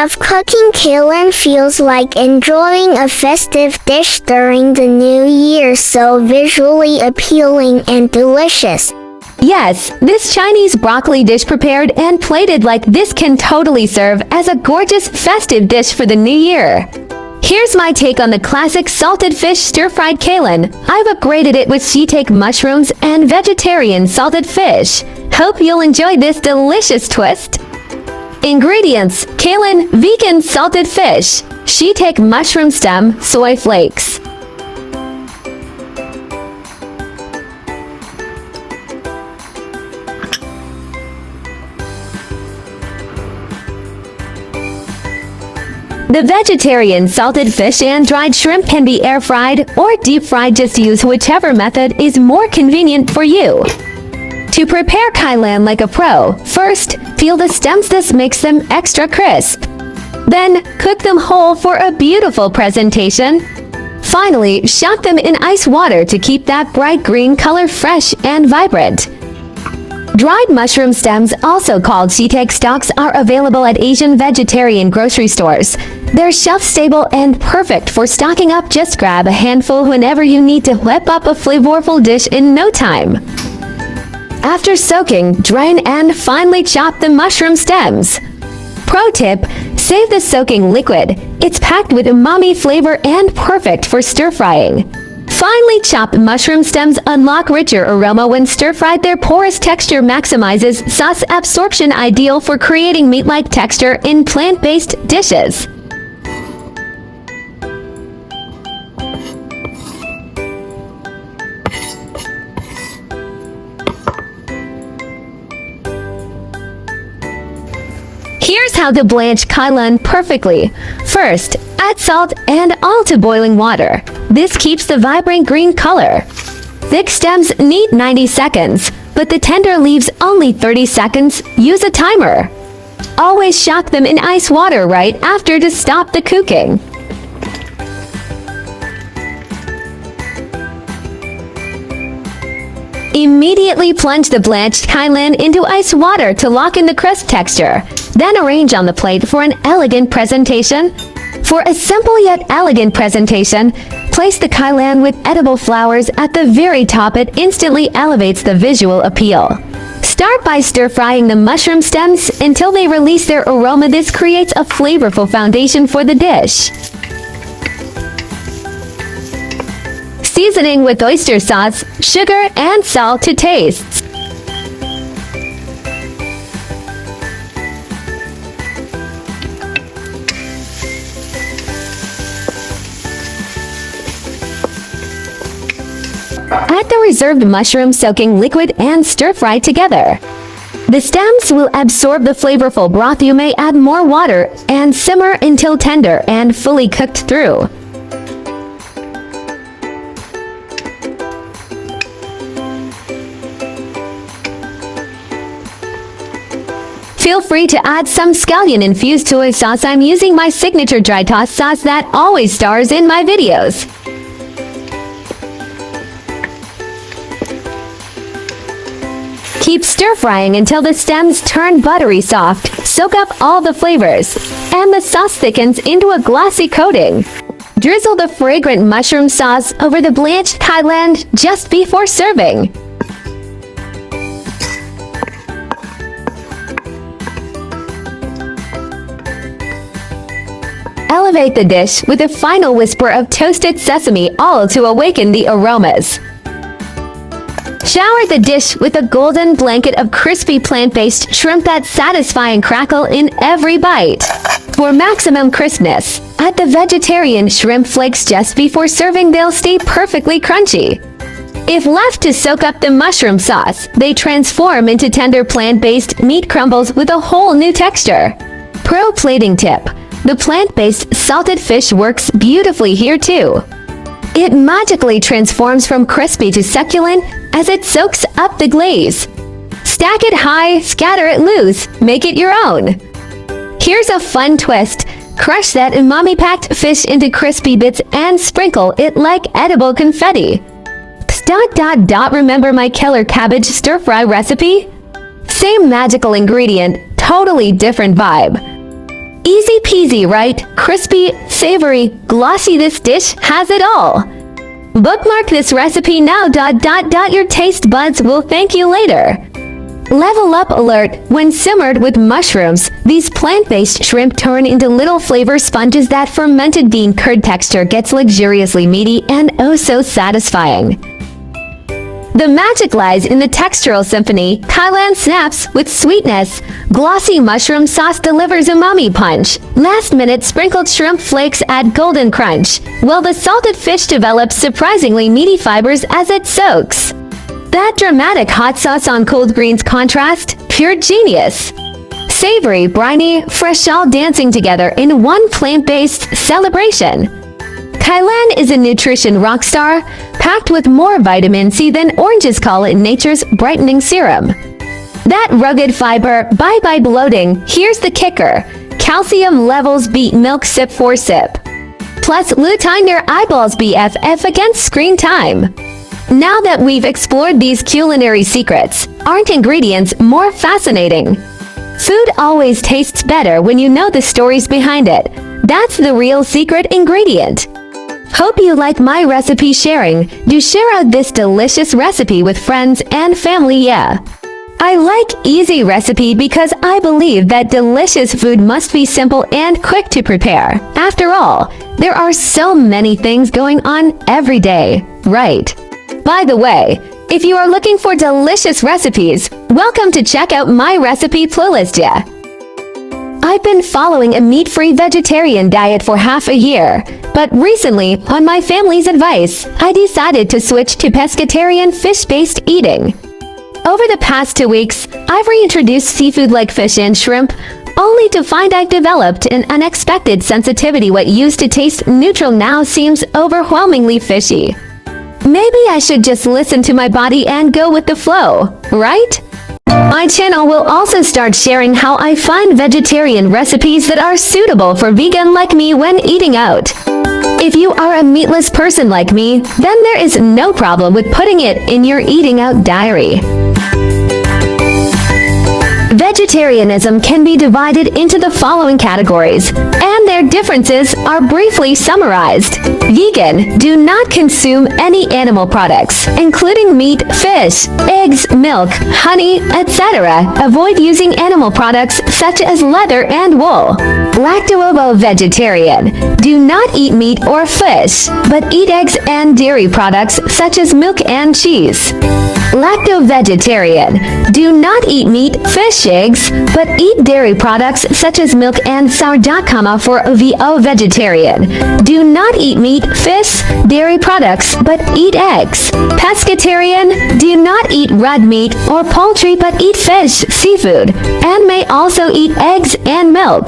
of cooking Kailan feels like enjoying a festive dish during the new year, so visually appealing and delicious. Yes, this Chinese broccoli dish prepared and plated like this can totally serve as a gorgeous festive dish for the new year. Here's my take on the classic salted fish stir-fried Kailan. I've upgraded it with shiitake mushrooms and vegetarian salted fish. Hope you'll enjoy this delicious twist. Ingredients: Kailan vegan salted fish, shiitake mushroom stem, soy flakes. The vegetarian salted fish and dried shrimp can be air-fried or deep-fried. Just use whichever method is more convenient for you. To prepare Kailan like a pro, first, peel the stems. This makes them extra crisp. Then, cook them whole for a beautiful presentation. Finally, shop them in ice water to keep that bright green color fresh and vibrant. Dried mushroom stems, also called shiitake stalks, are available at Asian vegetarian grocery stores. They're shelf-stable and perfect for stocking up. Just grab a handful whenever you need to whip up a flavorful dish in no time. After soaking, drain and finely chop the mushroom stems. Pro tip: save the soaking liquid. It's packed with umami flavor and perfect for stir-frying. Finely chopped mushroom stems unlock richer aroma when stir-fried. Their porous texture maximizes sauce absorption, ideal for creating meat-like texture in plant-based dishes. Here's how to blanch Kailan perfectly. First, add salt and all to boiling water. This keeps the vibrant green color. Thick stems need 90 seconds, but the tender leaves only 30 seconds. Use a timer. Always shock them in ice water right after to stop the cooking. Immediately plunge the blanched Kailan into ice water to lock in the crisp texture. Then arrange on the plate for an elegant presentation. For a simple yet elegant presentation, place the Kailan with edible flowers at the very top. It instantly elevates the visual appeal. Start by stir-frying the mushroom stems until they release their aroma. This creates a flavorful foundation for the dish. Seasoning with oyster sauce, sugar, and salt to taste. Add the reserved mushroom soaking liquid and stir-fry together. The stems will absorb the flavorful broth. You may add more water and simmer until tender and fully cooked through. Feel free to add some scallion-infused soy sauce. I'm using my signature dry toss sauce that always stars in my videos. Keep stir-frying until the stems turn buttery soft. Soak up all the flavors, and the sauce thickens into a glossy coating. Drizzle the fragrant mushroom sauce over the blanched Kailan just before serving. Elevate the dish with a final whisper of toasted sesame, all to awaken the aromas. Shower the dish with a golden blanket of crispy plant-based shrimp. That satisfying crackle in every bite. For maximum crispness, add the vegetarian shrimp flakes just before serving. They'll stay perfectly crunchy. If left to soak up the mushroom sauce, they transform into tender plant-based meat crumbles with a whole new texture. Pro plating tip: the plant-based salted fish works beautifully here too. It magically transforms from crispy to succulent as it soaks up the glaze. Stack it high, scatter it loose, make it your own. Here's a fun twist: crush that umami-packed fish into crispy bits and sprinkle it like edible confetti. Remember my killer cabbage stir-fry recipe? Same magical ingredient, totally different vibe. Easy peasy, right? Crispy, savory, glossy, this dish has it all. Bookmark this recipe now. Your taste buds will thank you later. Level up alert! When simmered with mushrooms, these plant-based shrimp turn into little flavor sponges. That fermented bean curd texture gets luxuriously meaty and oh so satisfying. The magic lies in the textural symphony. Kailan snaps with sweetness. Glossy mushroom sauce delivers umami punch. Last-minute sprinkled shrimp flakes add golden crunch, while the salted fish develops surprisingly meaty fibers as it soaks. That dramatic hot sauce on cold greens contrast, pure genius. Savory, briny, fresh, all dancing together in one plant-based celebration. Kailan is a nutrition rockstar, packed with more vitamin C than oranges call it nature's brightening serum. That rugged fiber, bye-bye bloating. Here's the kicker. Calcium levels beat milk sip for sip. Plus lutein your eyeballs BFF against screen time. Now that we've explored these culinary secrets, aren't ingredients more fascinating? Food always tastes better when you know the stories behind it. That's the real secret ingredient. Hope you like my recipe sharing. Do share out this delicious recipe with friends and family, yeah. I like easy recipe because I believe that delicious food must be simple and quick to prepare. After all, there are so many things going on every day, right? By the way, if you are looking for delicious recipes, welcome to check out my recipe playlist, yeah. I've been following a meat-free vegetarian diet for half a year, but recently, on my family's advice, I decided to switch to pescatarian fish-based eating. Over the past 2 weeks, I've reintroduced seafood like fish and shrimp, only to find I've developed an unexpected sensitivity. What used to taste neutral now seems overwhelmingly fishy. Maybe I should just listen to my body and go with the flow, right? My channel will also start sharing how I find vegetarian recipes that are suitable for vegan like me when eating out. If you are a meatless person like me, then there is no problem with putting it in your eating out diary. Vegetarianism can be divided into the following categories, and their differences are briefly summarized. Vegan, do not consume any animal products, including meat, fish, eggs, milk, honey, etc. Avoid using animal products such as leather and wool. Lacto-ovo-vegetarian, do not eat meat or fish, but eat eggs and dairy products such as milk and cheese. Lacto-vegetarian, do not eat meat, fish, eggs, but eat dairy products such as milk and sourdough. For VO-vegetarian, do not eat meat, fish, dairy products, but eat eggs. Pescatarian, do not eat red meat or poultry but eat fish, seafood, and may also eat eggs and milk.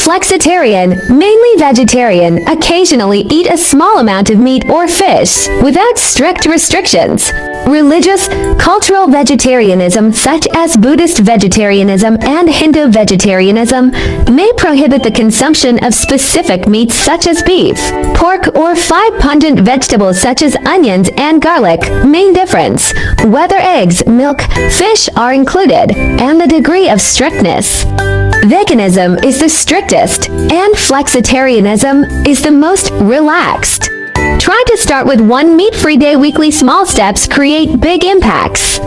Flexitarian, mainly vegetarian, occasionally eat a small amount of meat or fish, without strict restrictions. Religious, cultural vegetarianism such as Buddhist vegetarianism and Hindu vegetarianism may prohibit the consumption of specific meats such as beef, pork, or 5 pungent vegetables such as onions and garlic. Main difference: whether eggs, milk, fish are included, and the degree of strictness. Veganism is the strictest, and flexitarianism is the most relaxed. Try to start with 1 meat-free day. Weekly small steps create big impacts.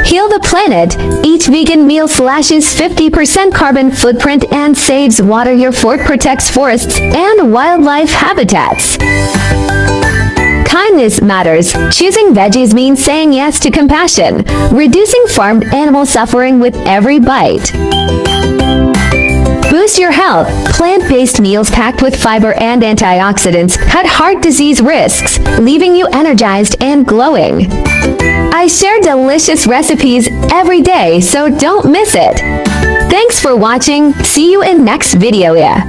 Heal the planet. Each vegan meal slashes 50% carbon footprint and saves water. Your fork protects forests and wildlife habitats. Kindness matters. Choosing veggies means saying yes to compassion, reducing farmed animal suffering with every bite. Boost your health. Plant-based meals packed with fiber and antioxidants cut heart disease risks, leaving you energized and glowing. I share delicious recipes every day, so don't miss it. Thanks for watching. See you in next video, yeah.